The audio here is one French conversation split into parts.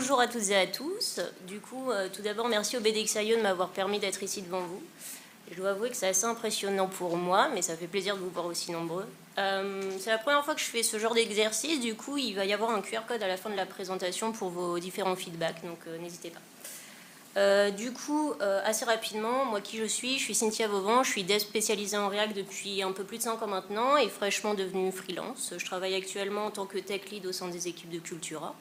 bonjour à toutes et à tous. Du coup, tout d'abord, merci au BDXIO de m'avoir permis d'être ici devant vous. Je dois avouer que c'est assez impressionnant pour moi, mais ça fait plaisir de vous voir aussi nombreux. C'est la première fois que je fais ce genre d'exercice, du coup, il va y avoir un QR code à la fin de la présentation pour vos différents feedbacks, donc n'hésitez pas. Assez rapidement, moi qui je suis Cynthia Vauvan, je suis dev spécialisée en React depuis un peu plus de 5 ans maintenant et fraîchement devenue freelance. Je travaille actuellement en tant que tech lead au sein des équipes de Cultura.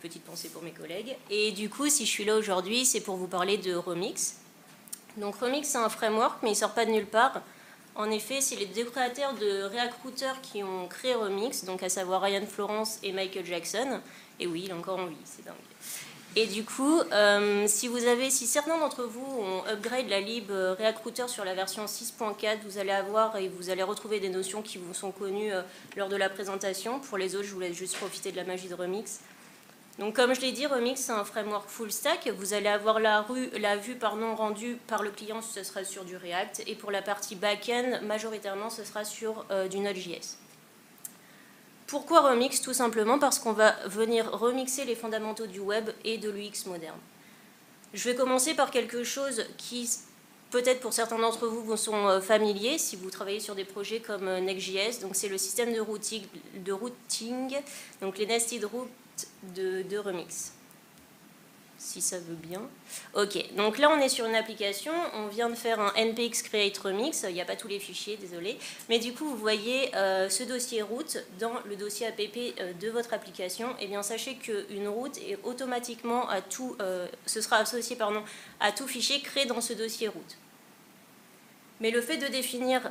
Petite pensée pour mes collègues. Et du coup, si je suis là aujourd'hui, c'est pour vous parler de Remix. Donc Remix, c'est un framework, mais il ne sort pas de nulle part. En effet, c'est les deux créateurs de React Router qui ont créé Remix, donc à savoir Ryan Florence et Michael Jackson. Et oui, il est encore en vie, c'est dingue. Et du coup, si certains d'entre vous ont upgrade la lib React Router sur la version 6.4, vous allez retrouver des notions qui vous sont connues lors de la présentation. Pour les autres, je vous laisse juste profiter de la magie de Remix. Donc, comme je l'ai dit, Remix, c'est un framework full stack. Vous allez avoir la vue rendue par le client, ce sera sur du React. Et pour la partie back-end, majoritairement, ce sera sur du Node.js. Pourquoi Remix? Tout simplement parce qu'on va venir remixer les fondamentaux du web et de l'UX moderne. Je vais commencer par quelque chose qui, peut-être pour certains d'entre vous, vous sont familiers si vous travaillez sur des projets comme Next.js. Donc c'est le système de routing, donc les nested routes de Remix. Si ça veut bien. Ok, donc là on est sur une application, on vient de faire un npx create remix, il n'y a pas tous les fichiers, désolé, mais du coup vous voyez ce dossier route dans le dossier app de votre application. Et bien sachez qu'une route est automatiquement ce sera associé à tout fichier créé dans ce dossier route. Mais le fait de définir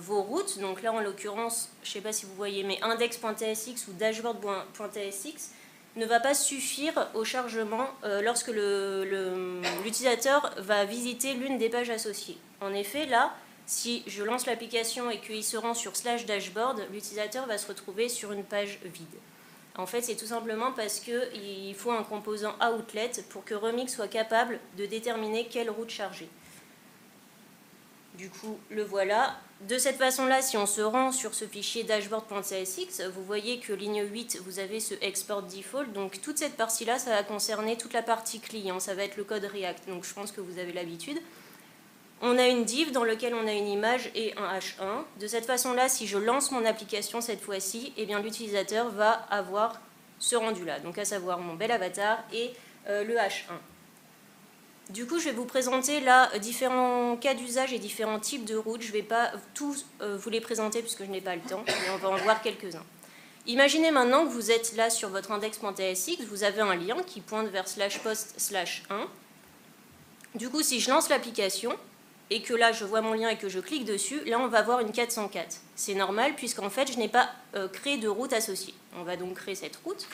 vos routes, donc là en l'occurrence, je ne sais pas si vous voyez, mais index.tsx ou dashboard.tsx, ne va pas suffire au chargement lorsque l'utilisateur va visiter l'une des pages associées. En effet, là, si je lance l'application et qu'il se rend sur /dashboard, l'utilisateur va se retrouver sur une page vide. En fait, c'est tout simplement parce qu'il faut un composant outlet pour que Remix soit capable de déterminer quelle route charger. Du coup, le voilà. De cette façon-là, si on se rend sur ce fichier dashboard.tsx, vous voyez que ligne 8, vous avez ce export default. Donc toute cette partie-là, ça va concerner toute la partie client. Ça va être le code React. Donc je pense que vous avez l'habitude. On a une div dans laquelle on a une image et un H1. De cette façon-là, si je lance mon application cette fois-ci, eh bien l'utilisateur va avoir ce rendu-là. Donc à savoir mon bel avatar et le H1. Du coup, je vais vous présenter là différents cas d'usage et différents types de routes. Je ne vais pas tous vous les présenter puisque je n'ai pas le temps, mais on va en voir quelques-uns. Imaginez maintenant que vous êtes là sur votre index.tsx, vous avez un lien qui pointe vers /post/1. Du coup, si je lance l'application et que là je vois mon lien et que je clique dessus, là on va voir une 404. C'est normal puisqu'en fait je n'ai pas créé de route associée. On va donc créer cette route.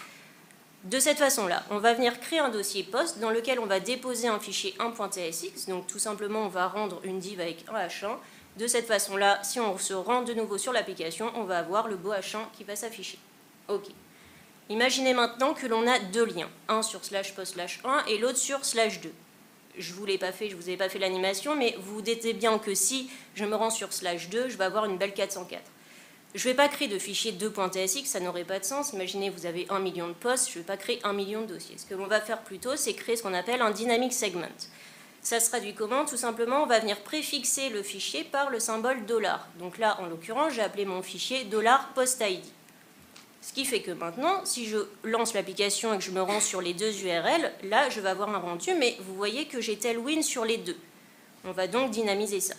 De cette façon-là, on va venir créer un dossier post dans lequel on va déposer un fichier 1.tsx. Donc tout simplement, on va rendre une div avec un H1. De cette façon-là, si on se rend de nouveau sur l'application, on va avoir le beau H1 qui va s'afficher. Ok. Imaginez maintenant que l'on a deux liens, un sur /post/1 et l'autre sur /2. Je ne vous ai pas fait l'animation, mais vous vous doutez bien que si je me rends sur /2, je vais avoir une belle 404. Je ne vais pas créer de fichier 2.tsx, ça n'aurait pas de sens. Imaginez, vous avez 1 million de posts, je ne vais pas créer 1 million de dossiers. Ce que l'on va faire plutôt, c'est créer ce qu'on appelle un dynamic segment. Ça se traduit comment? Tout simplement, on va venir préfixer le fichier par le symbole $. Donc là, en l'occurrence, j'ai appelé mon fichier $postID. Ce qui fait que maintenant, si je lance l'application et que je me rends sur les deux URL, là, je vais avoir un rendu, mais vous voyez que j'ai tailwind sur les deux. On va donc dynamiser ça.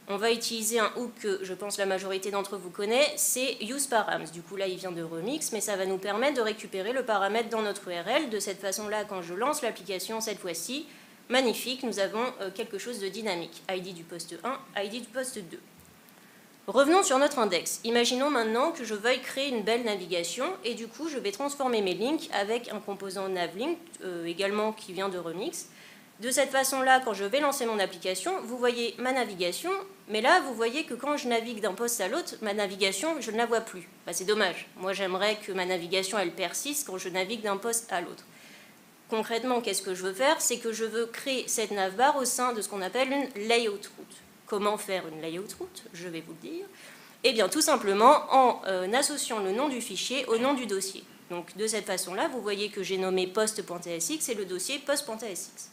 On va utiliser un hook que je pense la majorité d'entre vous connaît, c'est useParams. Du coup là il vient de Remix, mais ça va nous permettre de récupérer le paramètre dans notre URL. De cette façon-là, quand je lance l'application cette fois-ci, magnifique, nous avons quelque chose de dynamique. ID du poste 1, ID du poste 2. Revenons sur notre index. Imaginons maintenant que je veuille créer une belle navigation et du coup je vais transformer mes links avec un composant navlink également qui vient de Remix. De cette façon-là, quand je vais lancer mon application, vous voyez ma navigation, mais là, vous voyez que quand je navigue d'un poste à l'autre, ma navigation, je ne la vois plus. Bah, c'est dommage. Moi, j'aimerais que ma navigation, elle persiste quand je navigue d'un poste à l'autre. Concrètement, qu'est-ce que je veux faire? C'est que je veux créer cette navbar au sein de ce qu'on appelle une layout route. Comment faire une layout route? Je vais vous le dire. Eh bien, tout simplement en associant le nom du fichier au nom du dossier. Donc de cette façon-là, vous voyez que j'ai nommé post.tsx et le dossier post.tsx.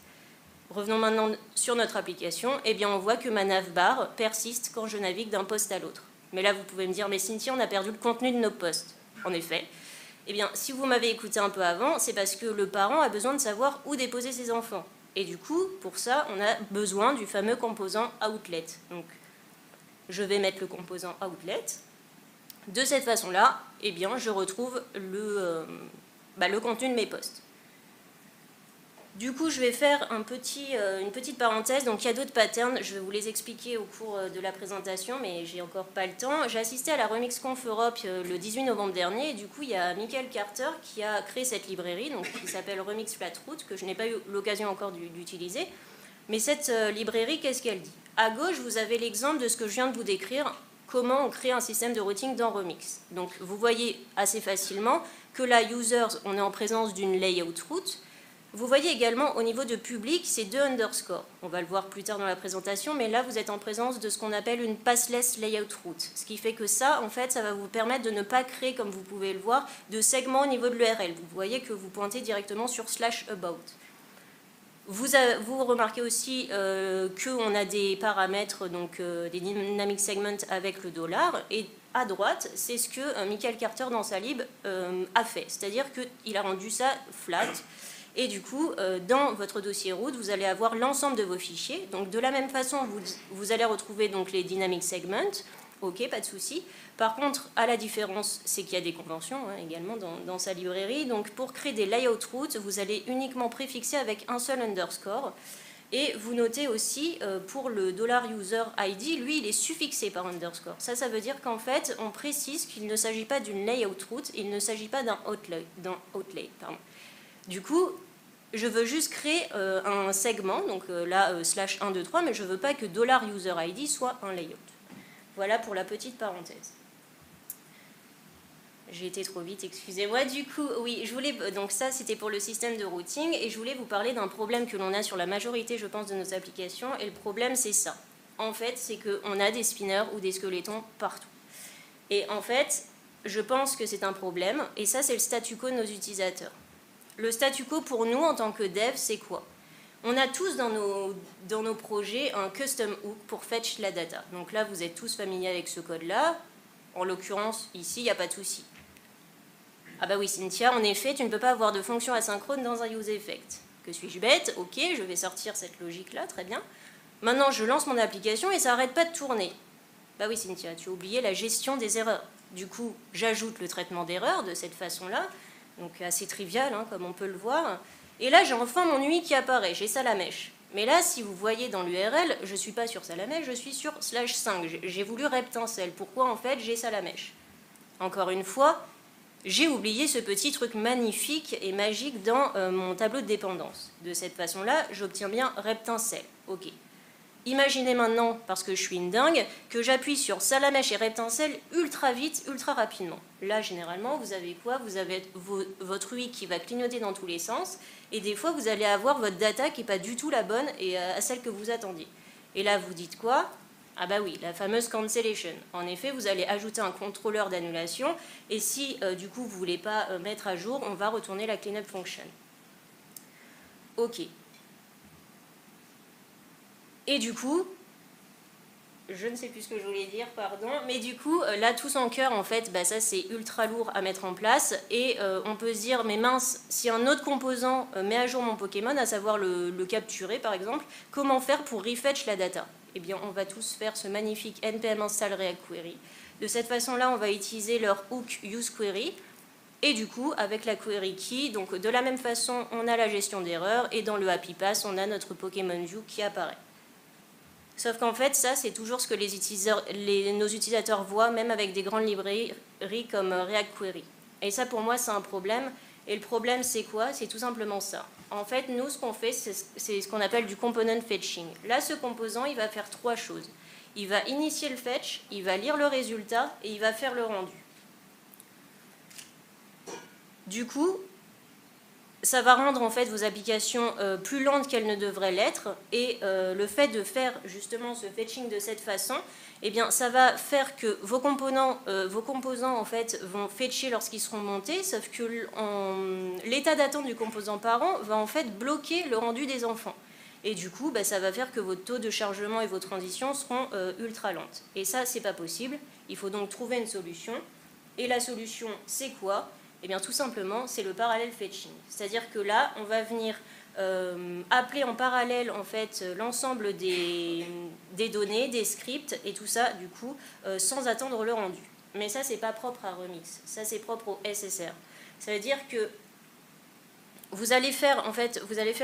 Revenons maintenant sur notre application. Eh bien, on voit que ma navbar persiste quand je navigue d'un poste à l'autre. Mais là, vous pouvez me dire, mais Cynthia, on a perdu le contenu de nos posts. En effet. Eh bien, si vous m'avez écouté un peu avant, c'est parce que le parent a besoin de savoir où déposer ses enfants. Et du coup, pour ça, on a besoin du fameux composant outlet. Donc, je vais mettre le composant outlet. De cette façon-là, eh bien, je retrouve le contenu de mes posts. Du coup, je vais faire une petite parenthèse. Donc, il y a d'autres patterns. Je vais vous les expliquer au cours de la présentation, mais j'ai encore pas le temps. J'ai assisté à la RemixConf Europe le 18 novembre dernier. Et du coup, il y a Michael Carter qui a créé cette librairie, donc, qui s'appelle Remix Flatroot, que je n'ai pas eu l'occasion encore d'utiliser. Mais cette librairie, qu'est-ce qu'elle dit? À gauche, vous avez l'exemple de ce que je viens de vous décrire, comment on crée un système de routing dans Remix. Donc, vous voyez assez facilement que là, users, on est en présence d'une layout route. Vous voyez également au niveau de public, c'est 2 underscores. On va le voir plus tard dans la présentation, mais là, vous êtes en présence de ce qu'on appelle une passless layout route. Ce qui fait que ça, en fait, ça va vous permettre de ne pas créer, comme vous pouvez le voir, de segments au niveau de l'URL. Vous voyez que vous pointez directement sur /about. Vous remarquez aussi qu'on a des paramètres, donc des dynamic segments avec le $. Et à droite, c'est ce que Michael Carter dans sa lib a fait. C'est-à-dire qu'il a rendu ça flat. Et du coup, dans votre dossier root, vous allez avoir l'ensemble de vos fichiers. Donc de la même façon, vous allez retrouver donc les dynamic segments. Ok, pas de souci. Par contre, à la différence, c'est qu'il y a des conventions également dans sa librairie. Donc pour créer des layout routes, vous allez uniquement préfixer avec un seul underscore. Et vous notez aussi, pour le $user_id, lui, il est suffixé par underscore. Ça veut dire qu'en fait, on précise qu'il ne s'agit pas d'une layout route, il ne s'agit pas d'un outlet. Du coup, je veux juste créer un segment, donc là, /123, mais je ne veux pas que $user_id soit un layout. Voilà pour la petite parenthèse. J'ai été trop vite, excusez-moi. Du coup, oui, donc ça, c'était pour le système de routing, et je voulais vous parler d'un problème que l'on a sur la majorité, je pense, de nos applications, et le problème, c'est ça. En fait, c'est qu'on a des spinners ou des squelettons partout. Et en fait, je pense que c'est un problème, et ça, c'est le statu quo de nos utilisateurs. Le statu quo pour nous en tant que dev, c'est quoi? On a tous dans nos projets un custom hook pour fetch la data. Donc là, vous êtes tous familiers avec ce code-là. En l'occurrence, ici, il n'y a pas de souci. Ah bah oui, Cynthia, en effet, tu ne peux pas avoir de fonction asynchrone dans un useEffect. Que suis-je bête? Ok, je vais sortir cette logique-là, très bien. Maintenant, je lance mon application et ça n'arrête pas de tourner. Bah oui, Cynthia, tu as oublié la gestion des erreurs. Du coup, j'ajoute le traitement d'erreurs de cette façon-là. Donc assez trivial, comme on peut le voir. Et là, j'ai enfin mon UI qui apparaît, j'ai Salamèche. Mais là, si vous voyez dans l'URL, je ne suis pas sur Salamèche, je suis sur /5. J'ai voulu Reptincelle. Pourquoi en fait j'ai Salamèche? Encore une fois, j'ai oublié ce petit truc magnifique et magique dans mon tableau de dépendance. De cette façon-là, j'obtiens bien Reptincelle. Ok. Imaginez maintenant, parce que je suis une dingue, que j'appuie sur Salamèche et Reptincelle ultra vite, ultra rapidement. Là, généralement, vous avez quoi? Vous avez votre UI qui va clignoter dans tous les sens, et des fois, vous allez avoir votre data qui n'est pas du tout la bonne et à celle que vous attendiez. Et là, vous dites quoi? Ah bah oui, la fameuse cancellation. En effet, vous allez ajouter un contrôleur d'annulation, et si, du coup, vous ne voulez pas mettre à jour, on va retourner la cleanup function. Ok. Et du coup, je ne sais plus ce que je voulais dire, pardon, mais du coup, là, tous en cœur, en fait, ça, c'est ultra lourd à mettre en place, et on peut se dire, mais mince, si un autre composant met à jour mon Pokémon, à savoir le capturer, par exemple, comment faire pour refetch la data? Eh bien, on va tous faire ce magnifique npm install React Query. De cette façon-là, on va utiliser leur hook useQuery, et du coup, avec la query key, donc de la même façon, on a la gestion d'erreurs, et dans le happy pass, on a notre Pokémon view qui apparaît. Sauf qu'en fait, ça, c'est toujours ce que nos utilisateurs voient, même avec des grandes librairies comme React Query. Et ça, pour moi, c'est un problème. Et le problème, c'est quoi? C'est tout simplement ça. En fait, nous, ce qu'on fait, c'est ce qu'on appelle du component fetching. Là, ce composant, il va faire 3 choses. Il va initier le fetch, il va lire le résultat, et il va faire le rendu. Du coup, ça va rendre en fait vos applications plus lentes qu'elles ne devraient l'être, et le fait de faire justement ce fetching de cette façon, eh bien, ça va faire que vos composants en fait vont fetcher lorsqu'ils seront montés, sauf que l'état d'attente du composant parent va en fait bloquer le rendu des enfants. Et du coup, ça va faire que vos taux de chargement et vos transitions seront ultra lentes. Et ça, c'est pas possible. Il faut donc trouver une solution. Et la solution, c'est quoi ? Eh bien, tout simplement, c'est le parallel fetching. C'est-à-dire que là, on va venir appeler en parallèle en fait l'ensemble des données, des scripts et tout ça, du coup, sans attendre le rendu. Mais ça, c'est pas propre à Remix. Ça, c'est propre au SSR. Ça veut dire que vous allez faire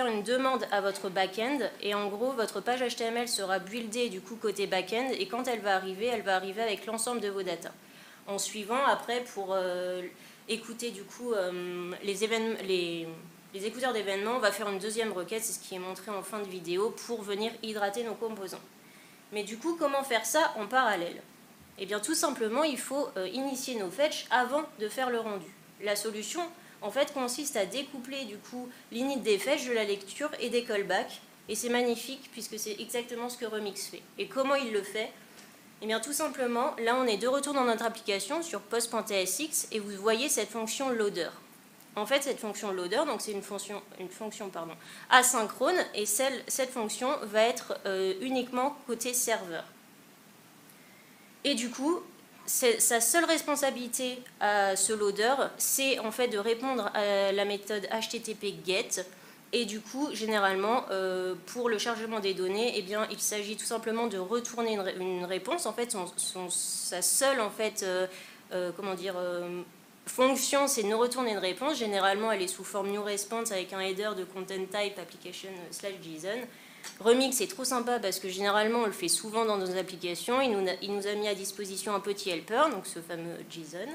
une demande à votre back-end, et en gros, votre page HTML sera buildée du coup côté back-end, et quand elle va arriver avec l'ensemble de vos datas. En suivant, après, pour écouter du coup les écouteurs d'événements, on va faire une deuxième requête, c'est ce qui est montré en fin de vidéo, pour venir hydrater nos composants. Mais du coup, comment faire ça en parallèle ? Eh bien, tout simplement, il faut initier nos fetch avant de faire le rendu. La solution, en fait, consiste à découpler du coup l'init des fetch de la lecture et des callbacks, et c'est magnifique puisque c'est exactement ce que Remix fait. Et comment il le fait ? Eh bien, tout simplement, là, on est de retour dans notre application sur post.tsx, et vous voyez cette fonction loader. En fait, cette fonction loader, donc c'est une fonction asynchrone, et cette fonction va être uniquement côté serveur. Et du coup, sa seule responsabilité à ce loader, c'est en fait de répondre à la méthode HTTP GET. Et du coup, généralement, pour le chargement des données, eh bien, il s'agit tout simplement de retourner une réponse. En fait, sa seule fonction, c'est de nous retourner une réponse. Généralement, elle est sous forme new response avec un header de content type application/JSON. Remix est trop sympa parce que généralement, on le fait souvent dans nos applications. Il nous a mis à disposition un petit helper, donc ce fameux JSON.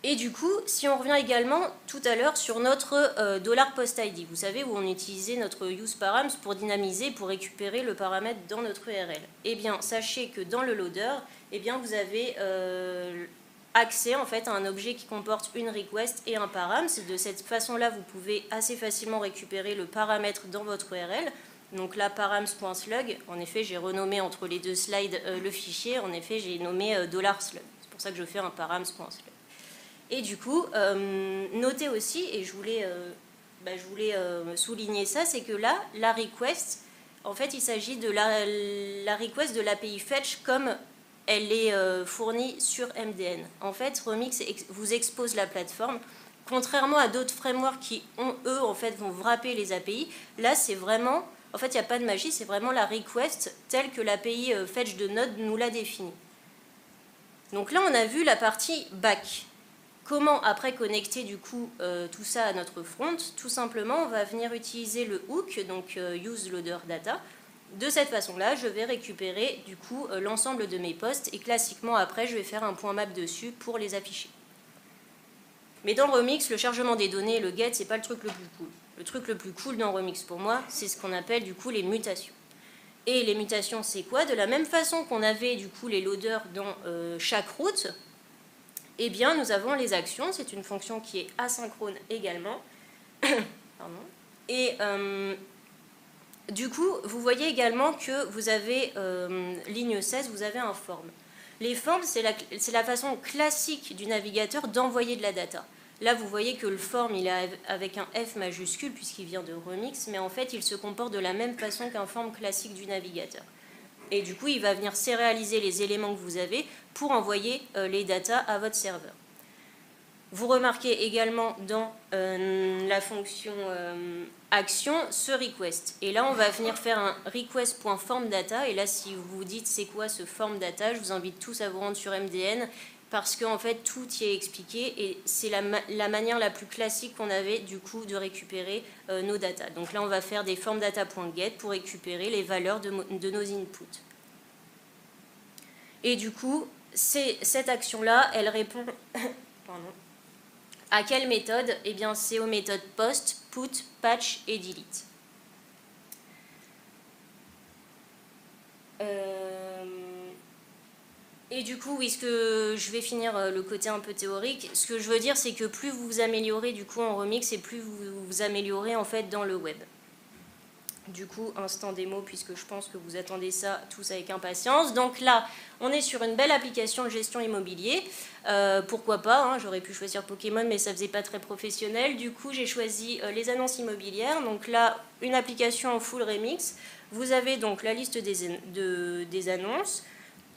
Et du coup, si on revient également tout à l'heure sur notre $post_id, vous savez, où on utilisait notre useParams pour dynamiser, pour récupérer le paramètre dans notre URL. Eh bien, sachez que dans le loader, eh bien, vous avez accès en fait à un objet qui comporte une request et un params. De cette façon-là, vous pouvez assez facilement récupérer le paramètre dans votre URL. Donc là, params.slug, en effet, j'ai renommé entre les deux slides le fichier. En effet, j'ai nommé $slug. C'est pour ça que je fais un params.slug. Et du coup, notez aussi, et je voulais souligner ça, c'est que là, la request, en fait, il s'agit de la request de l'API Fetch comme elle est fournie sur MDN. En fait, Remix vous expose la plateforme. Contrairement à d'autres frameworks qui, eux, en fait, vont wrapper les API, là, c'est vraiment, en fait, il n'y a pas de magie, c'est vraiment la request telle que l'API Fetch de Node nous l'a définie. Donc là, on a vu la partie back. Comment après connecter du coup tout ça à notre front? Tout simplement, on va venir utiliser le hook, donc useLoaderData. De cette façon-là, je vais récupérer du coup l'ensemble de mes posts, et classiquement après, je vais faire un point map dessus pour les afficher. Mais dans Remix, le chargement des données, le get, c'est pas le truc le plus cool. Le truc le plus cool dans Remix pour moi, c'est ce qu'on appelle du coup les mutations. Et les mutations, c'est quoi? De la même façon qu'on avait du coup les loaders dans chaque route, eh bien, nous avons les actions. C'est une fonction qui est asynchrone également. Pardon. Et du coup, vous voyez également que vous avez, ligne 16, vous avez un form. Les forms, c'est la façon classique du navigateur d'envoyer de la data. Là, vous voyez que le form, il est avec un F majuscule puisqu'il vient de Remix, mais en fait, il se comporte de la même façon qu'un form classique du navigateur. Et du coup, il va venir sérialiser les éléments que vous avez pour envoyer les datas à votre serveur. Vous remarquez également dans la fonction action ce request. Et là, on va venir faire un request.formData. Et là, si vous vous dites c'est quoi ce formData, je vous invite tous à vous rendre sur MDN parce qu'en fait, tout y est expliqué et c'est la manière la plus classique qu'on avait du coup de récupérer nos datas. Donc là, on va faire des formData.get pour récupérer les valeurs de nos inputs. Et du coup, cette action-là, elle répond à quelle méthode? Eh bien, c'est aux méthodes post, put, patch et delete. Et du coup, oui, ce que je vais finir le côté un peu théorique, ce que je veux dire, c'est que plus vous vous améliorez du coup en remix et plus vous vous améliorez en fait dans le web. Du coup, instant démo, puisque je pense que vous attendez ça tous avec impatience. Donc là, on est sur une belle application de gestion immobilier. Pourquoi pas, hein, j'aurais pu choisir Pokémon, mais ça faisait pas très professionnel. Du coup, j'ai choisi les annonces immobilières. Donc là, une application en full remix. Vous avez donc la liste des annonces,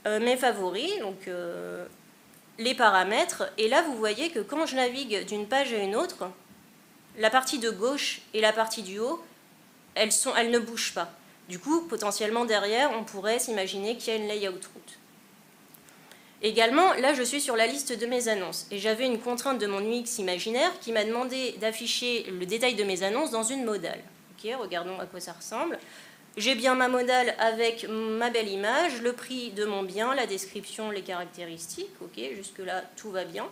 mes favoris, donc les paramètres. Et là, vous voyez que quand je navigue d'une page à une autre, la partie de gauche et la partie du haut, elles ne bougent pas. Du coup, potentiellement derrière, on pourrait s'imaginer qu'il y a une layout route. Également, là, je suis sur la liste de mes annonces. Et j'avais une contrainte de mon UX imaginaire qui m'a demandé d'afficher le détail de mes annonces dans une modale. Ok, regardons à quoi ça ressemble. J'ai bien ma modale avec ma belle image, le prix de mon bien, la description, les caractéristiques. Ok, jusque-là, tout va bien.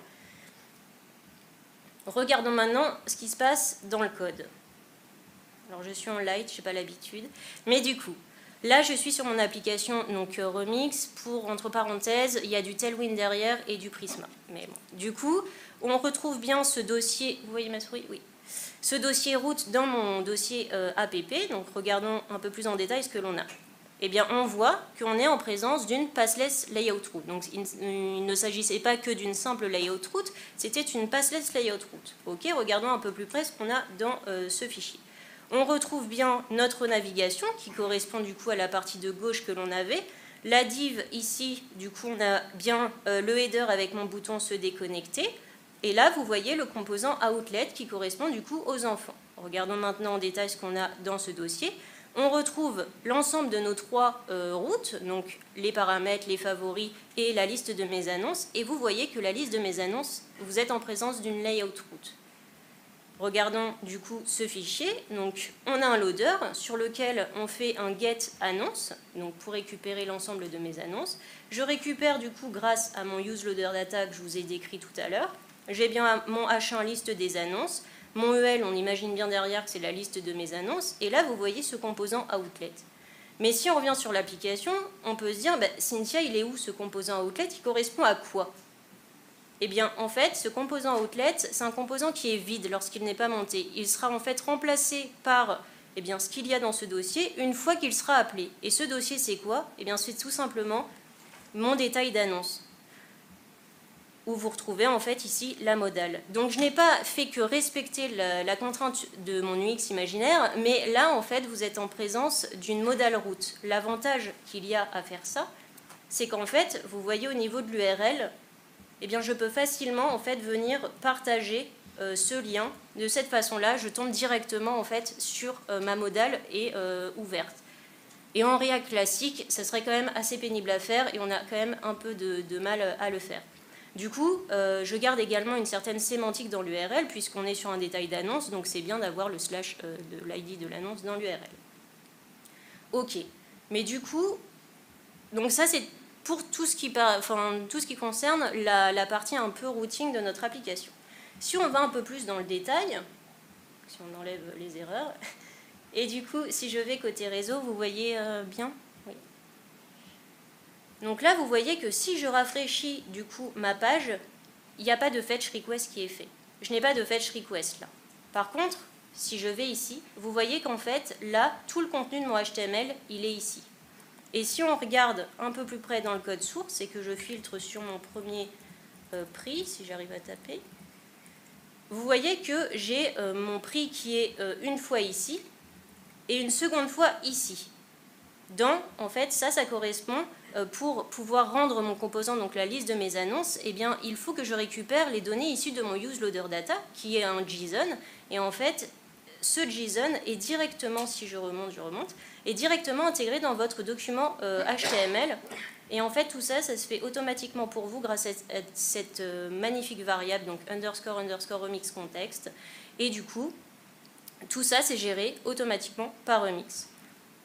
Regardons maintenant ce qui se passe dans le code. Alors je suis en light, je n'ai pas l'habitude. Mais du coup, là je suis sur mon application donc Remix. Pour, entre parenthèses, il y a du Tailwind derrière et du Prisma. Mais bon. Du coup, on retrouve bien ce dossier. Vous voyez ma souris? Oui. Ce dossier route dans mon dossier app. Donc regardons un peu plus en détail ce que l'on a. Eh bien, on voit qu'on est en présence d'une passless layout route. Donc, il ne s'agissait pas que d'une simple layout route, c'était une passless layout route. Ok, regardons un peu plus près ce qu'on a dans ce fichier. On retrouve bien notre navigation qui correspond du coup à la partie de gauche que l'on avait. La div ici, du coup, on a bien le header avec mon bouton se déconnecter. Et là, vous voyez le composant outlet qui correspond du coup aux enfants. Regardons maintenant en détail ce qu'on a dans ce dossier. On retrouve l'ensemble de nos trois routes, donc les paramètres, les favoris et la liste de mes annonces. Et vous voyez que la liste de mes annonces, vous êtes en présence d'une layout route. Regardons du coup ce fichier. Donc, on a un loader sur lequel on fait un get annonce, donc pour récupérer l'ensemble de mes annonces. Je récupère du coup grâce à mon use loader data que je vous ai décrit tout à l'heure. J'ai bien mon H1 liste des annonces. Mon EL, on imagine bien derrière que c'est la liste de mes annonces. Et là, vous voyez ce composant outlet. Mais si on revient sur l'application, on peut se dire, Cynthia, il est où ce composant outlet? Il correspond à quoi? Eh bien, en fait, ce composant outlet, c'est un composant qui est vide lorsqu'il n'est pas monté. Il sera en fait remplacé par ce qu'il y a dans ce dossier une fois qu'il sera appelé. Et ce dossier, c'est quoi? Eh bien, c'est tout simplement mon détail d'annonce, où vous retrouvez en fait ici la modale. Donc, je n'ai pas fait que respecter la contrainte de mon UX imaginaire, mais là, en fait, vous êtes en présence d'une modale route. L'avantage qu'il y a à faire ça, c'est qu'en fait, vous voyez au niveau de l'URL, eh bien, je peux facilement en fait venir partager ce lien. De cette façon-là, je tombe directement en fait sur ma modale et ouverte. Et en React classique, ça serait quand même assez pénible à faire et on a quand même un peu de mal à le faire. Du coup, je garde également une certaine sémantique dans l'URL puisqu'on est sur un détail d'annonce, donc c'est bien d'avoir le slash de l'ID de l'annonce dans l'URL. Ok, mais du coup, donc ça c'est pour tout ce qui concerne la partie un peu routing de notre application. Si on va un peu plus dans le détail, si on enlève les erreurs, et du coup, si je vais côté réseau, vous voyez bien? Oui. Donc là, vous voyez que si je rafraîchis du coup ma page, il n'y a pas de fetch request qui est fait. Je n'ai pas de fetch request là. Par contre, si je vais ici, vous voyez qu'en fait, là, tout le contenu de mon HTML, il est ici. Et si on regarde un peu plus près dans le code source et que je filtre sur mon premier prix, si j'arrive à taper, vous voyez que j'ai mon prix qui est une fois ici et une seconde fois ici. En fait, ça correspond, pour pouvoir rendre mon composant, donc la liste de mes annonces, eh bien, il faut que je récupère les données issues de mon use loader data, qui est un JSON, et en fait, ce JSON est directement, si je remonte, est directement intégré dans votre document HTML. Et en fait, tout ça, ça se fait automatiquement pour vous grâce à cette magnifique variable, donc _ remix context. Et du coup, tout ça, c'est géré automatiquement par Remix.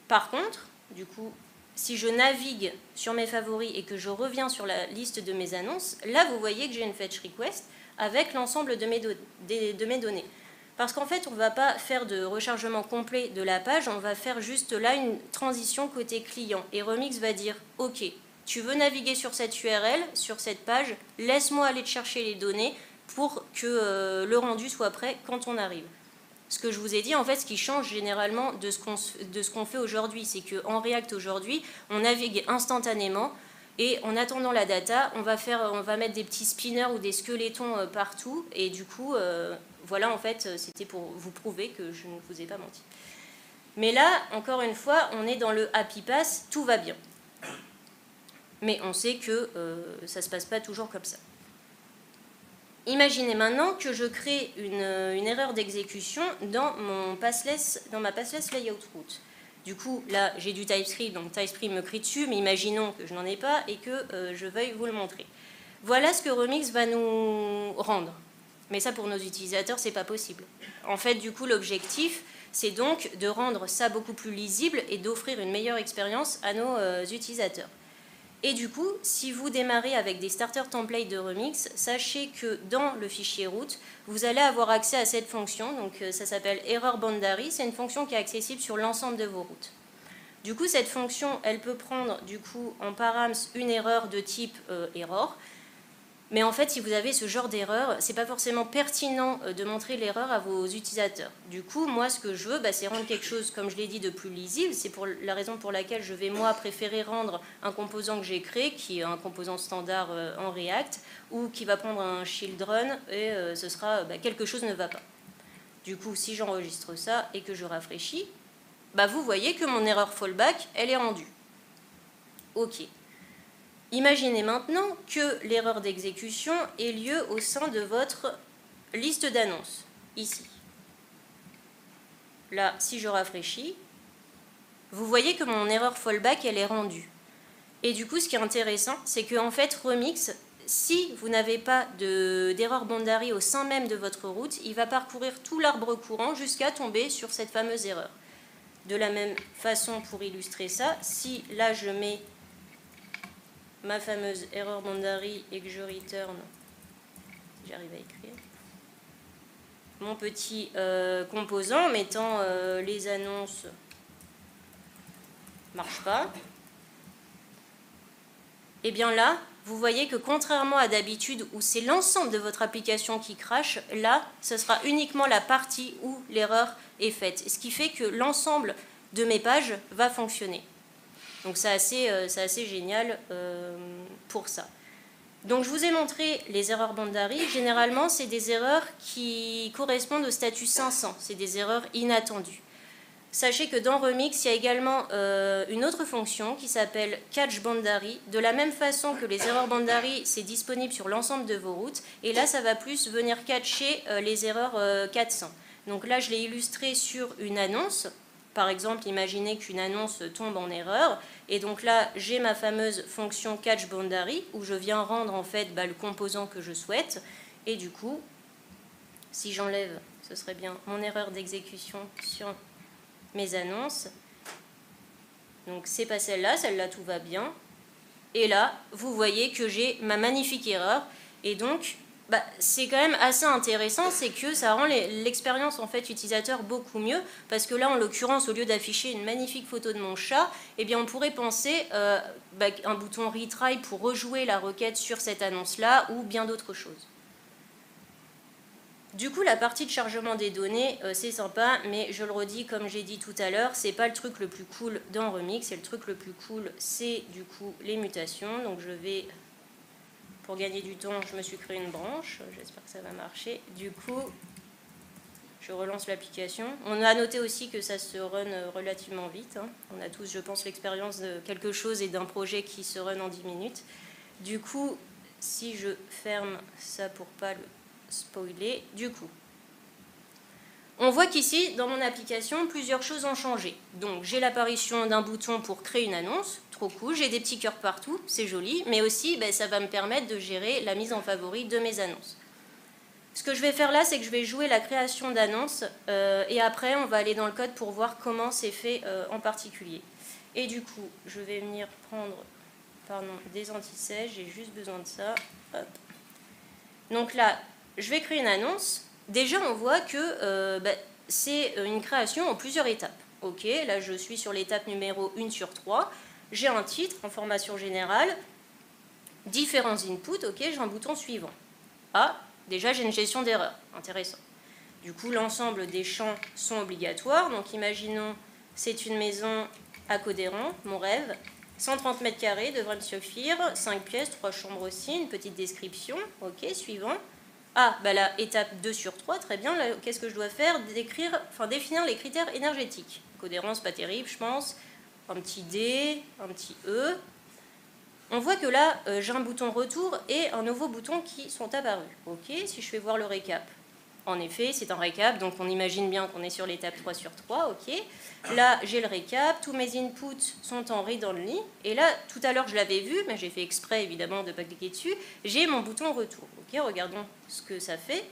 Par contre, du coup, si je navigue sur mes favoris et que je reviens sur la liste de mes annonces, là, vous voyez que j'ai une fetch request avec l'ensemble de mes données. Parce qu'en fait, on ne va pas faire de rechargement complet de la page, on va faire juste là une transition côté client. Et Remix va dire, OK, tu veux naviguer sur cette URL, sur cette page, laisse-moi aller te chercher les données pour que le rendu soit prêt quand on arrive. Ce que je vous ai dit, en fait, ce qui change généralement de ce qu'on fait aujourd'hui, c'est qu'en React aujourd'hui, on navigue instantanément et en attendant la data, on va mettre des petits spinners ou des squelettons partout et du coup, voilà, en fait, c'était pour vous prouver que je ne vous ai pas menti. Mais là, encore une fois, on est dans le happy pass, tout va bien. Mais on sait que ça ne se passe pas toujours comme ça. Imaginez maintenant que je crée une erreur d'exécution dans ma passless layout route. Du coup, là, j'ai du TypeScript, donc TypeScript me crie dessus, mais imaginons que je n'en ai pas et que je veuille vous le montrer. Voilà ce que Remix va nous rendre. Mais ça, pour nos utilisateurs, c'est pas possible. En fait, du coup, l'objectif, c'est donc de rendre ça beaucoup plus lisible et d'offrir une meilleure expérience à nos utilisateurs. Et du coup, si vous démarrez avec des starter templates de Remix, sachez que dans le fichier route, vous allez avoir accès à cette fonction. Donc ça s'appelle Error Boundary. C'est une fonction qui est accessible sur l'ensemble de vos routes. Du coup, cette fonction, elle peut prendre du coup en params une erreur de type error. Mais en fait, si vous avez ce genre d'erreur, ce n'est pas forcément pertinent de montrer l'erreur à vos utilisateurs. Du coup, moi, ce que je veux, c'est rendre quelque chose, comme je l'ai dit, de plus lisible. C'est pour la raison pour laquelle je vais, moi, préférer rendre un composant que j'ai créé, qui est un composant standard en React, ou qui va prendre un children, et ce sera quelque chose ne va pas. Du coup, si j'enregistre ça et que je rafraîchis, vous voyez que mon erreur fallback, elle est rendue. OK. Imaginez maintenant que l'erreur d'exécution ait lieu au sein de votre liste d'annonces, ici. Là, si je rafraîchis, vous voyez que mon erreur fallback, elle est rendue. Et du coup, ce qui est intéressant, c'est qu'en fait, Remix, si vous n'avez pas d'erreur boundary au sein même de votre route, il va parcourir tout l'arbre courant jusqu'à tomber sur cette fameuse erreur. De la même façon, pour illustrer ça, si là, je mets ma fameuse erreur boundary et que je return, si j'arrive à écrire, mon petit composant mettant les annonces marche pas, et bien là, vous voyez que contrairement à d'habitude où c'est l'ensemble de votre application qui crache, là, ce sera uniquement la partie où l'erreur est faite, ce qui fait que l'ensemble de mes pages va fonctionner. Donc c'est assez génial pour ça. Donc je vous ai montré les erreurs boundary. Généralement, c'est des erreurs qui correspondent au statut 500. C'est des erreurs inattendues. Sachez que dans Remix, il y a également une autre fonction qui s'appelle Catch Boundary. De la même façon que les erreurs boundary, c'est disponible sur l'ensemble de vos routes. Et là, ça va plus venir catcher les erreurs 400. Donc là, je l'ai illustré sur une annonce. Par exemple, imaginez qu'une annonce tombe en erreur. Et donc là, j'ai ma fameuse fonction Catch Boundary où je viens rendre en fait le composant que je souhaite. Et du coup, si j'enlève, ce serait bien mon erreur d'exécution sur mes annonces. Donc c'est pas celle-là tout va bien. Et là, vous voyez que j'ai ma magnifique erreur. Et donc, c'est quand même assez intéressant, c'est que ça rend l'expérience en fait utilisateur beaucoup mieux, parce que là, en l'occurrence, au lieu d'afficher une magnifique photo de mon chat, eh bien, on pourrait penser un bouton retry pour rejouer la requête sur cette annonce-là, ou bien d'autres choses. Du coup, la partie de chargement des données, c'est sympa, mais je le redis, comme j'ai dit tout à l'heure, c'est pas le truc le plus cool dans Remix, et le truc le plus cool, c'est du coup les mutations. Donc je vais... Pour gagner du temps, je me suis créé une branche. J'espère que ça va marcher. Du coup, je relance l'application. On a noté aussi que ça se run relativement vite. On a tous, je pense, l'expérience de quelque chose et d'un projet qui se run en 10 minutes. Du coup, si je ferme ça pour ne pas le spoiler, du coup, on voit qu'ici, dans mon application, plusieurs choses ont changé. Donc, j'ai l'apparition d'un bouton pour créer une annonce, trop cool, j'ai des petits cœurs partout, c'est joli, mais aussi, ça va me permettre de gérer la mise en favori de mes annonces. Ce que je vais faire là, c'est que je vais jouer la création d'annonces, et après, on va aller dans le code pour voir comment c'est fait en particulier. Et du coup, je vais venir prendre des anti-sèches, j'ai juste besoin de ça. Hop. Donc là, je vais créer une annonce. Déjà, on voit que c'est une création en plusieurs étapes. Ok, là, je suis sur l'étape numéro 1 sur 3. j'ai un titre, information générale, différents inputs, ok, j'ai un bouton suivant. Ah, déjà j'ai une gestion d'erreur, intéressant. Du coup, l'ensemble des champs sont obligatoires, donc imaginons, c'est une maison à Codéran, mon rêve, 130 mètres carrés devrait me suffire, 5 pièces, 3 chambres aussi, une petite description, ok, suivant. Ah, bah là, étape 2 sur 3, très bien, qu'est-ce que je dois faire? Définir les critères énergétiques. Codéran, c'est pas terrible, je pense. Un petit D, un petit E. On voit que là, j'ai un bouton retour et un nouveau bouton qui sont apparus. Ok, si je fais voir le récap. En effet, c'est un récap, donc on imagine bien qu'on est sur l'étape 3 sur 3, ok. Là, j'ai le récap, tous mes inputs sont en read-only, et là, tout à l'heure, je l'avais vu, mais j'ai fait exprès, évidemment, de ne pas cliquer dessus, j'ai mon bouton retour. Ok, regardons ce que ça fait.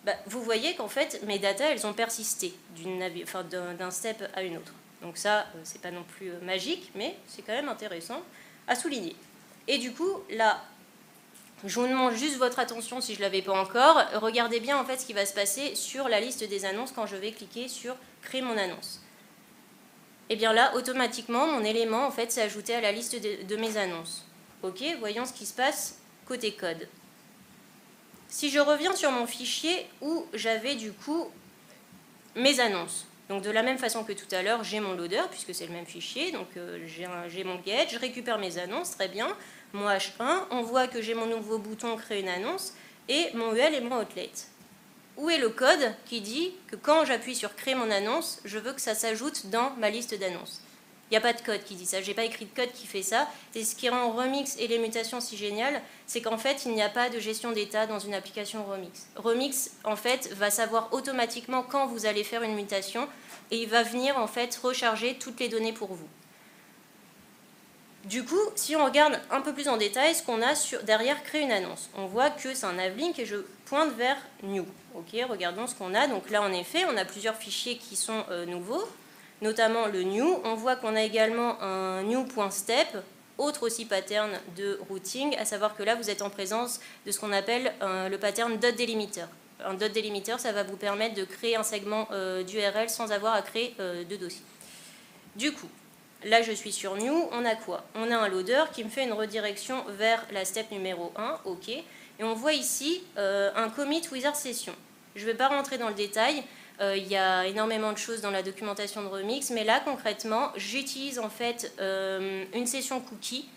Bah, vous voyez qu'en fait, mes datas, elles ont persisté d'un step à une autre. Donc ça, c'est pas non plus magique, mais c'est quand même intéressant à souligner. Et du coup, là, je vous demande juste votre attention si je ne l'avais pas encore. Regardez bien en fait ce qui va se passer sur la liste des annonces quand je vais cliquer sur créer mon annonce. Et bien là, automatiquement, mon élément en fait s'est ajouté à la liste de mes annonces. Ok, voyons ce qui se passe côté code. Si je reviens sur mon fichier où j'avais du coup mes annonces, donc de la même façon que tout à l'heure, j'ai mon loader puisque c'est le même fichier, donc j'ai mon get, je récupère mes annonces, très bien. Mon H1, on voit que j'ai mon nouveau bouton créer une annonce et mon UL et mon outlet. Où est le code qui dit que quand j'appuie sur créer mon annonce, je veux que ça s'ajoute dans ma liste d'annonces? Il n'y a pas de code qui dit ça, je n'ai pas écrit de code qui fait ça. Et ce qui rend Remix et les mutations si génial, c'est qu'en fait, il n'y a pas de gestion d'état dans une application Remix. Remix, en fait, va savoir automatiquement quand vous allez faire une mutation et il va venir, en fait, recharger toutes les données pour vous. Du coup, si on regarde un peu plus en détail ce qu'on a derrière créer une annonce, on voit que c'est un navlink et je pointe vers new. Ok, regardons ce qu'on a. Donc là, en effet, on a plusieurs fichiers qui sont nouveaux, notamment le new. On voit qu'on a également un new.step, autre aussi pattern de routing, à savoir que là, vous êtes en présence de ce qu'on appelle le pattern .delimiter. Un .delimiter, ça va vous permettre de créer un segment d'URL sans avoir à créer de dossier. Du coup, là, je suis sur New, on a quoi? On a un loader qui me fait une redirection vers la step numéro 1, ok. Et on voit ici un commit wizard session. Je ne vais pas rentrer dans le détail, il y a énormément de choses dans la documentation de Remix, mais là, concrètement, j'utilise en fait une session cookie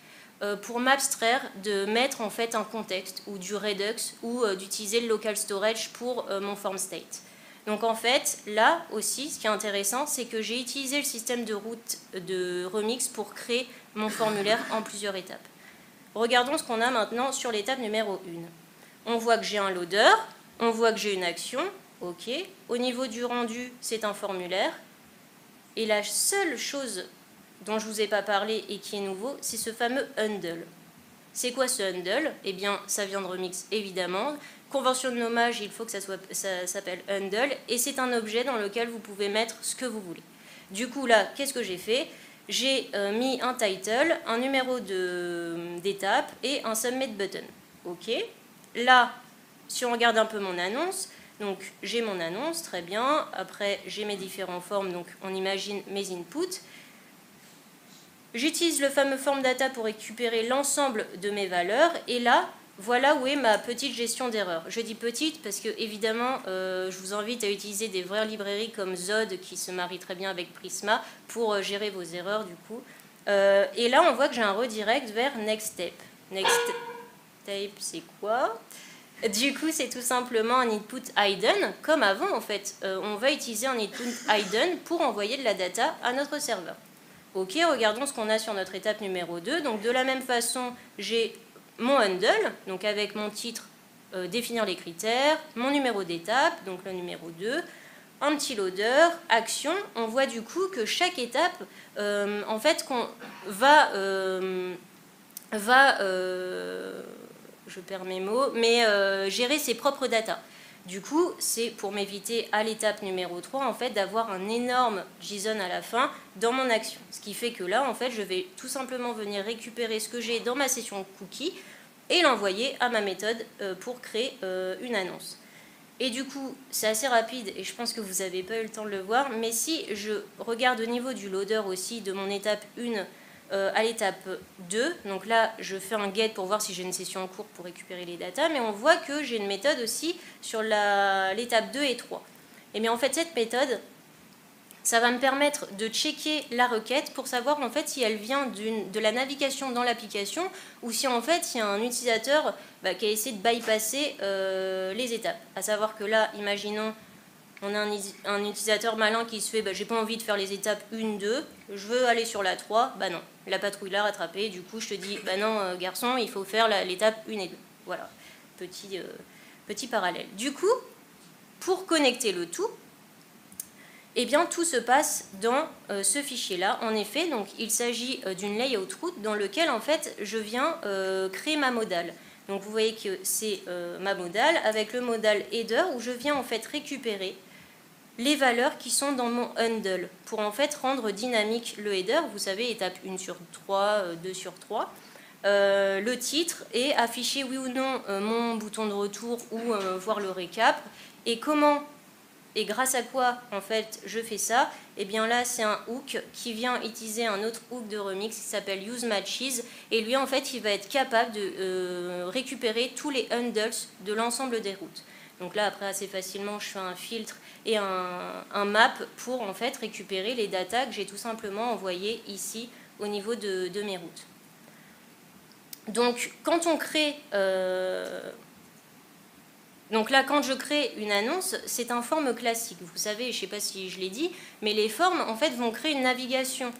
pour m'abstraire de mettre en fait un contexte ou du Redux ou d'utiliser le local storage pour mon form state. Donc en fait, là aussi, ce qui est intéressant, c'est que j'ai utilisé le système de route de Remix pour créer mon formulaire en plusieurs étapes. Regardons ce qu'on a maintenant sur l'étape numéro 1. On voit que j'ai un loader, on voit que j'ai une action, ok. Au niveau du rendu, c'est un formulaire. Et la seule chose dont je ne vous ai pas parlé et qui est nouveau, c'est ce fameux handle. C'est quoi ce handle? Eh bien, ça vient de Remix, évidemment. Convention de nommage, il faut que ça s'appelle handle, et c'est un objet dans lequel vous pouvez mettre ce que vous voulez. Du coup, là, qu'est-ce que j'ai fait? J'ai mis un title, un numéro d'étape et un submit button. Ok. Là, si on regarde un peu mon annonce, donc j'ai mon annonce, très bien. Après, j'ai mes différentes formes, donc on imagine mes inputs. J'utilise le fameux form data pour récupérer l'ensemble de mes valeurs, et là, voilà où est ma petite gestion d'erreurs. Je dis petite parce que, évidemment, je vous invite à utiliser des vraies librairies comme Zod qui se marient très bien avec Prisma pour gérer vos erreurs, du coup. Et là, on voit que j'ai un redirect vers Next Step. Next Step, c'est quoi? Du coup, c'est tout simplement un input hidden, comme avant, en fait. On va utiliser un input hidden pour envoyer de la data à notre serveur. Ok, regardons ce qu'on a sur notre étape numéro 2. Donc, de la même façon, j'ai mon handle, donc avec mon titre, définir les critères, mon numéro d'étape, donc le numéro 2, un petit loader, action. On voit du coup que chaque étape, en fait, je perds mes mots, mais gérer ses propres datas. Du coup, c'est pour m'éviter à l'étape numéro 3, en fait, d'avoir un énorme JSON à la fin dans mon action. Ce qui fait que là, en fait, je vais tout simplement venir récupérer ce que j'ai dans ma session cookie et l'envoyer à ma méthode pour créer une annonce. Et du coup, c'est assez rapide et je pense que vous n'avez pas eu le temps de le voir, mais si je regarde au niveau du loader aussi de mon étape 1, à l'étape 2. Donc là, je fais un get pour voir si j'ai une session en cours pour récupérer les datas, mais on voit que j'ai une méthode aussi sur l'étape 2 et 3. Et bien en fait, cette méthode, ça va me permettre de checker la requête pour savoir en fait si elle vient de la navigation dans l'application ou si en fait il y a un utilisateur qui a essayé de bypasser les étapes. À savoir que là, imaginons, on a un utilisateur malin qui se fait j'ai pas envie de faire les étapes 1, 2, je veux aller sur la 3, non, la patrouille l'a rattrapé, du coup je te dis non garçon, il faut faire l'étape 1 et 2. Voilà, petit parallèle. Du coup, pour connecter le tout, eh bien, tout se passe dans ce fichier-là. En effet, donc, il s'agit d'une layout route dans lequel, en fait, je viens créer ma modale. Donc, vous voyez que c'est ma modale avec le modal header où je viens, en fait, récupérer les valeurs qui sont dans mon handle pour, en fait, rendre dynamique le header. Vous savez, étape 1 sur 3, 2 sur 3. Le titre et afficher, oui ou non, mon bouton de retour ou voir le récap. Et comment... Et grâce à quoi, en fait, je fais ça? Et bien là, c'est un hook qui vient utiliser un autre hook de remix qui s'appelle useMatches. Et lui, en fait, il va être capable de récupérer tous les handles de l'ensemble des routes. Donc là, après, assez facilement, je fais un filtre et un map pour, en fait, récupérer les datas que j'ai tout simplement envoyées ici au niveau de mes routes. Donc, quand on crée... Donc là, quand je crée une annonce, c'est un form classique. Vous savez, je ne sais pas si je l'ai dit, mais les forms, en fait, vont créer une navigation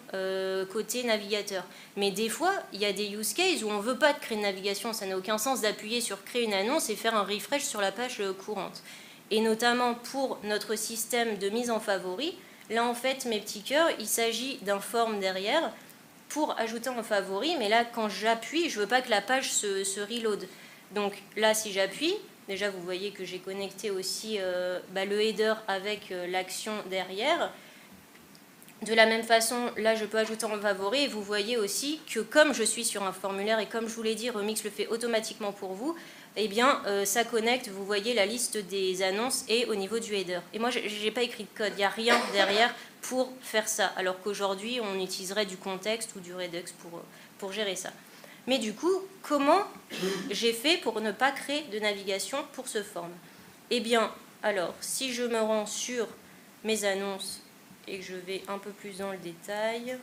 côté navigateur. Mais des fois, il y a des use cases où on ne veut pas créer une navigation. Ça n'a aucun sens d'appuyer sur créer une annonce et faire un refresh sur la page courante. Et notamment pour notre système de mise en favori, là, en fait, mes petits cœurs, il s'agit d'un form derrière pour ajouter en favori. Mais là, quand j'appuie, je ne veux pas que la page se reload. Donc là, si j'appuie... Déjà, vous voyez que j'ai connecté aussi le header avec l'action derrière. De la même façon, là, je peux ajouter en favori. Et vous voyez aussi que comme je suis sur un formulaire et comme je vous l'ai dit, Remix le fait automatiquement pour vous, eh bien, ça connecte, vous voyez, la liste des annonces et au niveau du header. Et moi, je n'ai pas écrit de code. Il n'y a rien derrière pour faire ça. Alors qu'aujourd'hui, on utiliserait du contexte ou du Redux pour gérer ça. Mais du coup, comment j'ai fait pour ne pas créer de navigation pour ce form? Eh bien, alors, si je me rends sur mes annonces et que je vais un peu plus dans le détail,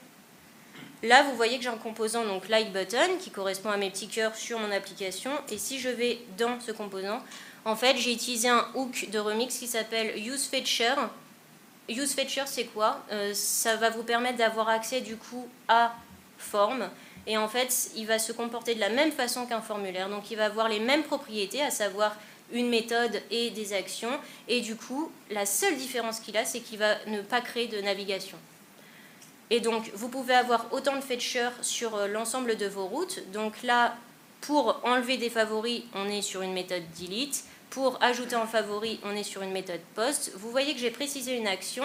là, vous voyez que j'ai un composant, donc like button, qui correspond à mes petits cœurs sur mon application. Et si je vais dans ce composant, en fait, j'ai utilisé un hook de remix qui s'appelle useFetcher. useFetcher, c'est quoi? Ça va vous permettre d'avoir accès, du coup, à form. Et en fait, il va se comporter de la même façon qu'un formulaire. Donc, il va avoir les mêmes propriétés, à savoir une méthode et des actions. Et du coup, la seule différence qu'il a, c'est qu'il va ne pas créer de navigation. Et donc, vous pouvez avoir autant de fetchers sur l'ensemble de vos routes. Donc là, pour enlever des favoris, on est sur une méthode delete. Pour ajouter en favori, on est sur une méthode post. Vous voyez que j'ai précisé une action.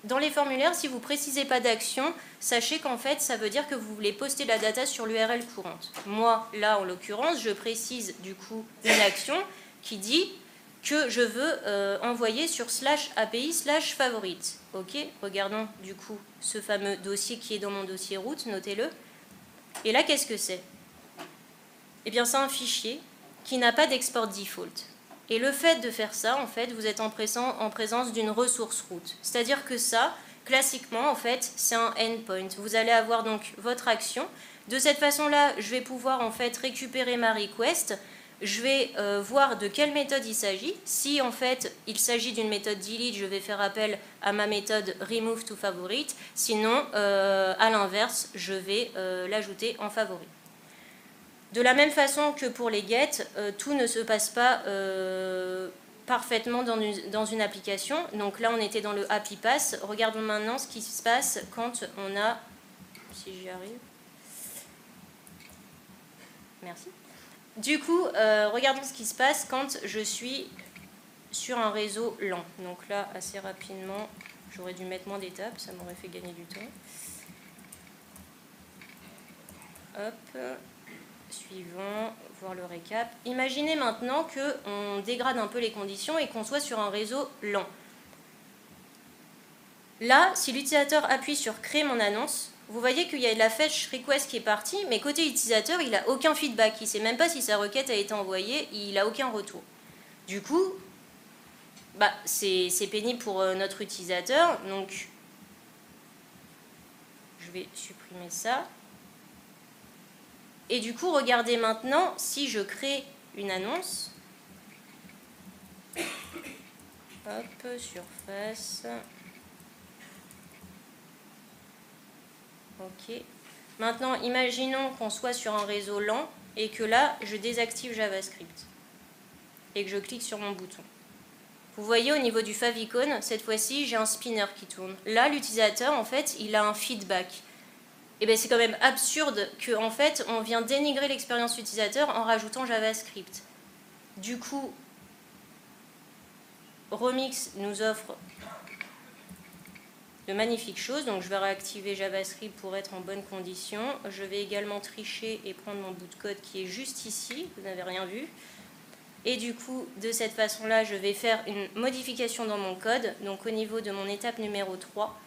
Dans les formulaires, si vous ne précisez pas d'action, sachez qu'en fait, ça veut dire que vous voulez poster la data sur l'URL courante. Moi, là, en l'occurrence, je précise du coup une action qui dit que je veux envoyer sur /API/favorite. Ok, regardons du coup ce fameux dossier qui est dans mon dossier route, notez-le. Et là, qu'est-ce que c'est? Eh bien, c'est un fichier qui n'a pas d'export default. Et le fait de faire ça, en fait, vous êtes en présence d'une ressource route. C'est-à-dire que ça, classiquement, en fait, c'est un endpoint. Vous allez avoir donc votre action. De cette façon-là, je vais pouvoir en fait récupérer ma request. Je vais voir de quelle méthode il s'agit. Si en fait il s'agit d'une méthode delete, je vais faire appel à ma méthode remove to favorite. Sinon, à l'inverse, je vais l'ajouter en favori. De la même façon que pour les get, tout ne se passe pas parfaitement dans une application. Donc là, on était dans le Happy Pass. Regardons maintenant ce qui se passe quand on a... Si j'y arrive. Merci. Du coup, regardons ce qui se passe quand je suis sur un réseau lent. Donc là, assez rapidement, j'aurais dû mettre moins d'étapes, ça m'aurait fait gagner du temps. Hop, suivant, voir le récap. Imaginez maintenant qu'on dégrade un peu les conditions et qu'on soit sur un réseau lent. Là, si l'utilisateur appuie sur « Créer mon annonce », vous voyez qu'il y a la fetch request qui est partie, mais côté utilisateur, il n'a aucun feedback. Il ne sait même pas si sa requête a été envoyée, il n'a aucun retour. Du coup, bah, c'est pénible pour notre utilisateur. Donc, je vais supprimer ça. Et du coup, regardez maintenant, si je crée une annonce, hop, surface, ok. Maintenant, imaginons qu'on soit sur un réseau lent et que là, je désactive JavaScript et que je clique sur mon bouton. Vous voyez au niveau du favicon, cette fois-ci, j'ai un spinner qui tourne. Là, l'utilisateur, en fait, il a un feedback. Et bien, c'est quand même absurde qu'en fait, on vient dénigrer l'expérience utilisateur en rajoutant JavaScript. Du coup, Remix nous offre de magnifiques choses. Donc, je vais réactiver JavaScript pour être en bonne condition. Je vais également tricher et prendre mon bout de code qui est juste ici. Vous n'avez rien vu. Et du coup, de cette façon-là, je vais faire une modification dans mon code. Donc, au niveau de mon étape numéro 3.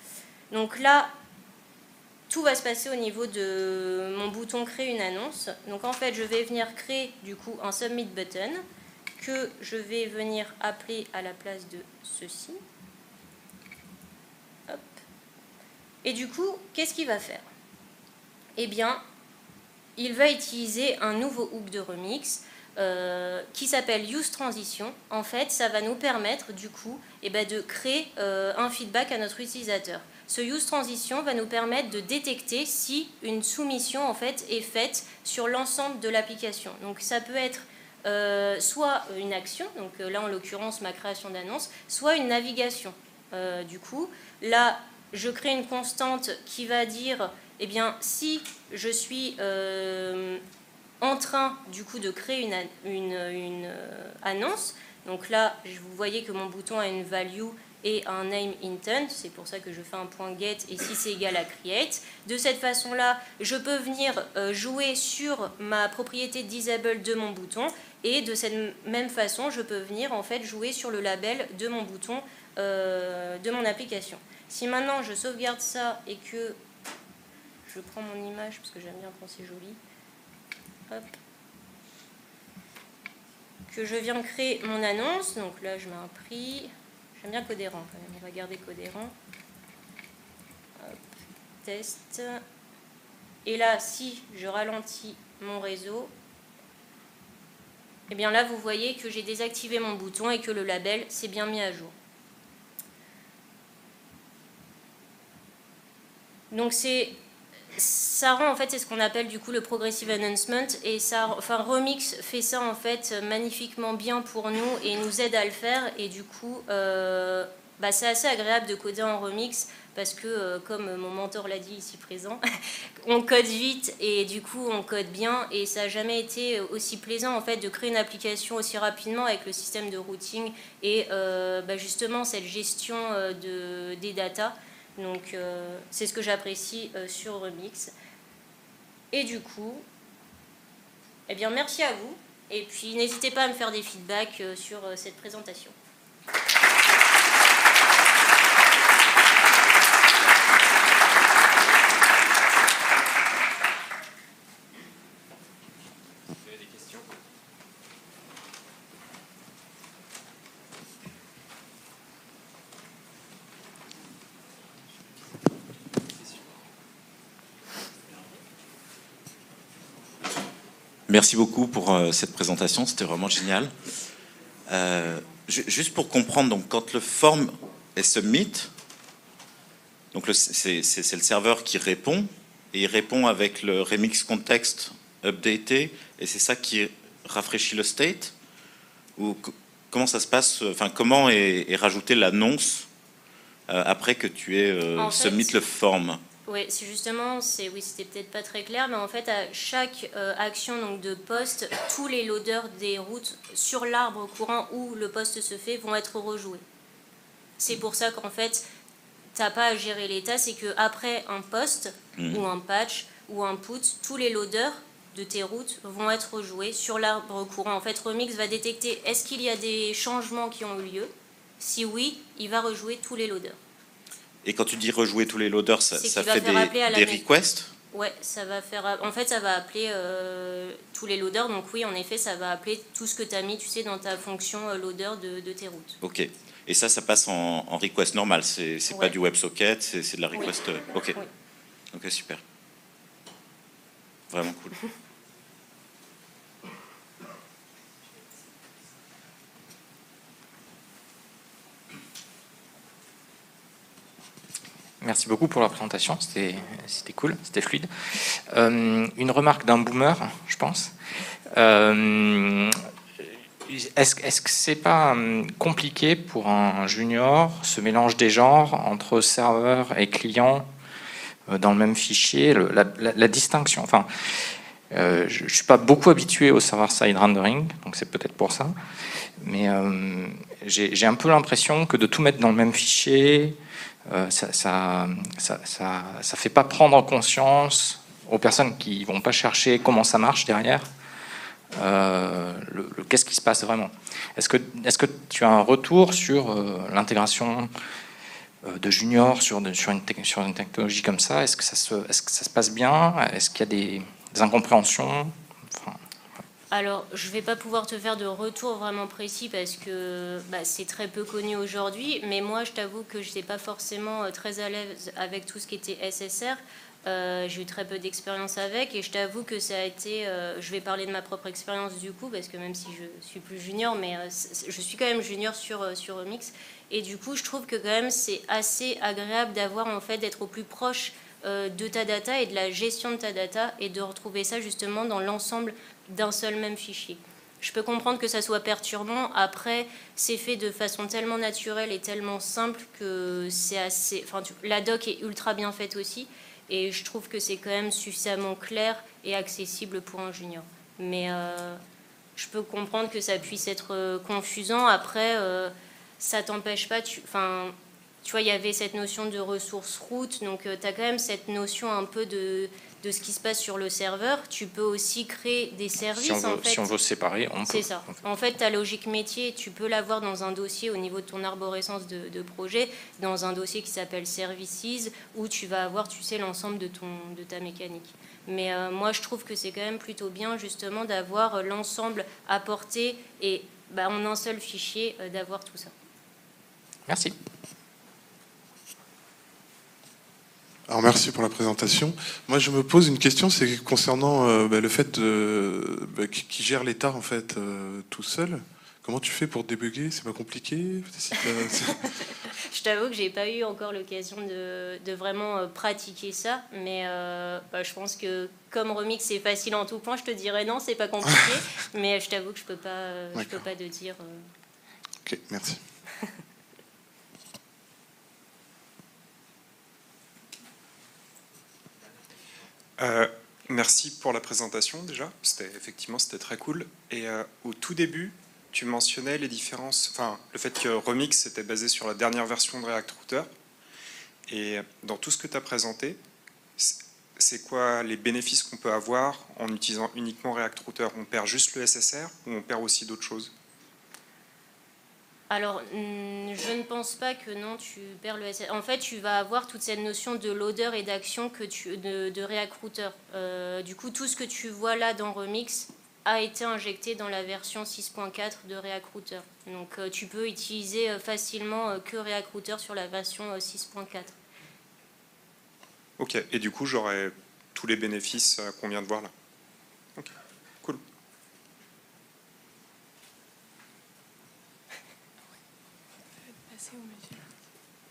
Donc là, tout va se passer au niveau de mon bouton créer une annonce. Donc en fait, je vais venir créer du coup un submit button que je vais venir appeler à la place de ceci. Hop. Et du coup, qu'est-ce qu'il va faire? Eh bien, il va utiliser un nouveau hook de Remix qui s'appelle Use Transition. En fait, ça va nous permettre du coup de créer un feedback à notre utilisateur. Ce Use Transition va nous permettre de détecter si une soumission en fait est faite sur l'ensemble de l'application. Donc ça peut être soit une action, donc là en l'occurrence ma création d'annonce, soit une navigation. Du coup, là je crée une constante qui va dire, eh bien si je suis en train du coup de créer une annonce, donc là vous voyez que mon bouton a une value et un name intent, c'est pour ça que je fais un point get et si c'est égal à create. De cette façon-là, je peux venir jouer sur ma propriété disable de mon bouton et de cette même façon, je peux venir en fait jouer sur le label de mon bouton de mon application. Si maintenant je sauvegarde ça et que je prends mon image parce que j'aime bien quand c'est joli, hop, que je viens créer mon annonce, donc là je mets un prix. J'aime bien Codérant quand même, on va garder Codérant. Hop, test. Et là, si je ralentis mon réseau, et bien là, vous voyez que j'ai désactivé mon bouton et que le label s'est bien mis à jour. Donc ça rend en fait, c'est ce qu'on appelle du coup le progressive announcement et ça, enfin Remix fait ça en fait magnifiquement bien pour nous et nous aide à le faire et du coup c'est assez agréable de coder en Remix parce que comme mon mentor l'a dit ici présent, on code vite et du coup on code bien et ça n'a jamais été aussi plaisant en fait de créer une application aussi rapidement avec le système de routing et justement cette gestion des datas. Donc c'est ce que j'apprécie sur Remix. Et du coup, eh bien merci à vous. Et puis n'hésitez pas à me faire des feedbacks sur cette présentation. Vous avez des questions ? Merci beaucoup pour cette présentation, c'était vraiment génial. Juste pour comprendre, donc, quand le form est submit, donc c'est le serveur qui répond, et il répond avec le remix context updaté, et c'est ça qui rafraîchit le state? Ou comment ça se passe? Enfin, comment est rajoutée l'annonce après que tu aies submit le form? Oui, c'est justement, c'était peut-être pas très clair, mais en fait, à chaque action donc, de poste, tous les loaders des routes sur l'arbre courant où le poste se fait vont être rejoués. C'est pour ça qu'en fait, tu n'as pas à gérer l'état, c'est qu'après un poste ou un patch ou un put, tous les loaders de tes routes vont être rejoués sur l'arbre courant. En fait, Remix va détecter est-ce qu'il y a des changements qui ont eu lieu. Si oui, il va rejouer tous les loaders. Et quand tu dis rejouer tous les loaders, ça fait des requests? Ouais, ça va faire. En fait, ça va appeler tous les loaders. Donc oui, en effet, ça va appeler tout ce que tu as mis, tu sais, dans ta fonction loader de tes routes. Ok. Et ça passe en request normal. C'est pas du WebSocket, c'est de la request. Oui. Ok. Oui. Ok, super. Vraiment cool. Merci beaucoup pour la présentation, c'était cool, c'était fluide. Une remarque d'un boomer, je pense. Est-ce que c'est pas compliqué pour un junior, ce mélange des genres entre serveur et client dans le même fichier, la distinction, enfin, je ne suis pas beaucoup habitué au server-side rendering, donc c'est peut-être pour ça, mais j'ai un peu l'impression que de tout mettre dans le même fichier, ça fait pas prendre conscience aux personnes qui vont pas chercher comment ça marche derrière, qu'est-ce qui se passe vraiment. Est-ce que tu as un retour sur l'intégration de juniors sur une technologie comme ça? Est-ce que ça se passe bien? Est-ce qu'il y a des incompréhensions? Alors, je ne vais pas pouvoir te faire de retour vraiment précis parce que c'est très peu connu aujourd'hui, mais moi, je t'avoue que je n'étais pas forcément très à l'aise avec tout ce qui était SSR. J'ai eu très peu d'expérience avec et je t'avoue que ça a été... je vais parler de ma propre expérience du coup, parce que même si je suis plus junior, mais je suis quand même junior sur Remix. Et du coup, je trouve que quand même, c'est assez agréable d'avoir, en fait, d'être au plus proche de ta data et de la gestion de ta data et de retrouver ça justement dans l'ensemble d'un seul même fichier. Je peux comprendre que ça soit perturbant. Après, c'est fait de façon tellement naturelle et tellement simple que c'est assez... Enfin, la doc est ultra bien faite aussi. Et je trouve que c'est quand même suffisamment clair et accessible pour un junior. Mais je peux comprendre que ça puisse être confusant. Après, ça t'empêche pas... Enfin, tu vois, il y avait cette notion de ressources route. Donc, tu as quand même cette notion un peu de ce qui se passe sur le serveur. Tu peux aussi créer des services. Si on veut séparer, on peut. C'est ça. En fait, ta logique métier, tu peux l'avoir dans un dossier au niveau de ton arborescence de projet, dans un dossier qui s'appelle Services, où tu vas avoir, tu sais, l'ensemble de ta mécanique. Mais moi, je trouve que c'est quand même plutôt bien, justement, d'avoir l'ensemble apporté et en un seul fichier, d'avoir tout ça. Merci. Alors merci pour la présentation. Moi je me pose une question, c'est concernant le fait qui gère l'état en fait tout seul. Comment tu fais pour débugger? C'est pas compliqué? Je t'avoue que j'ai pas eu encore l'occasion de vraiment pratiquer ça, mais je pense que comme Remix c'est facile en tout point, je te dirais non, c'est pas compliqué, mais je t'avoue que je peux pas te dire. Ok, merci. Merci pour la présentation déjà, effectivement c'était très cool. Et au tout début, tu mentionnais les différences, enfin le fait que Remix était basé sur la dernière version de React Router. Et dans tout ce que tu as présenté, c'est quoi les bénéfices qu'on peut avoir en utilisant uniquement React Router? On perd juste le SSR ou on perd aussi d'autres choses? Alors, je ne pense pas que non, tu perds le SSR. En fait, tu vas avoir toute cette notion de loader et d'action de React Router. Du coup, tout ce que tu vois là dans Remix a été injecté dans la version 6.4 de React Router. Donc, tu peux utiliser facilement que React Router sur la version 6.4. Ok, et du coup, j'aurai tous les bénéfices qu'on vient de voir là. Ok, cool.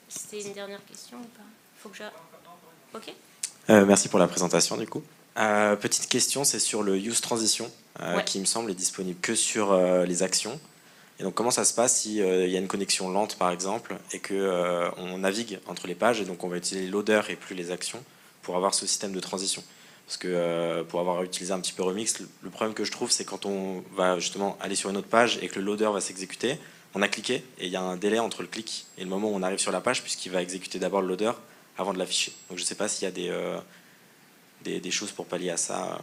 C'était une dernière question ou pas? Faut que Ok. Merci pour la présentation du coup. Petite question, c'est sur le use transition qui me semble est disponible que sur les actions. Et donc comment ça se passe si il y a une connexion lente par exemple et que on navigue entre les pages et donc on va utiliser les loaders et plus les actions pour avoir ce système de transition. Parce que pour avoir utilisé un petit peu Remix, le problème que je trouve c'est quand on va justement aller sur une autre page et que le loader va s'exécuter, on a cliqué et il y a un délai entre le clic et le moment où on arrive sur la page puisqu'il va exécuter d'abord le loader avant de l'afficher. Donc je ne sais pas s'il y a des choses pour pallier à ça.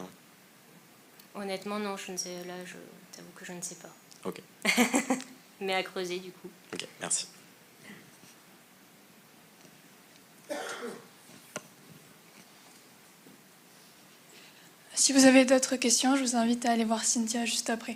Honnêtement, non, je ne sais. Là, je t'avoue que je ne sais pas. Ok. Mais à creuser, du coup. Ok, merci. Si vous avez d'autres questions, je vous invite à aller voir Cynthia juste après.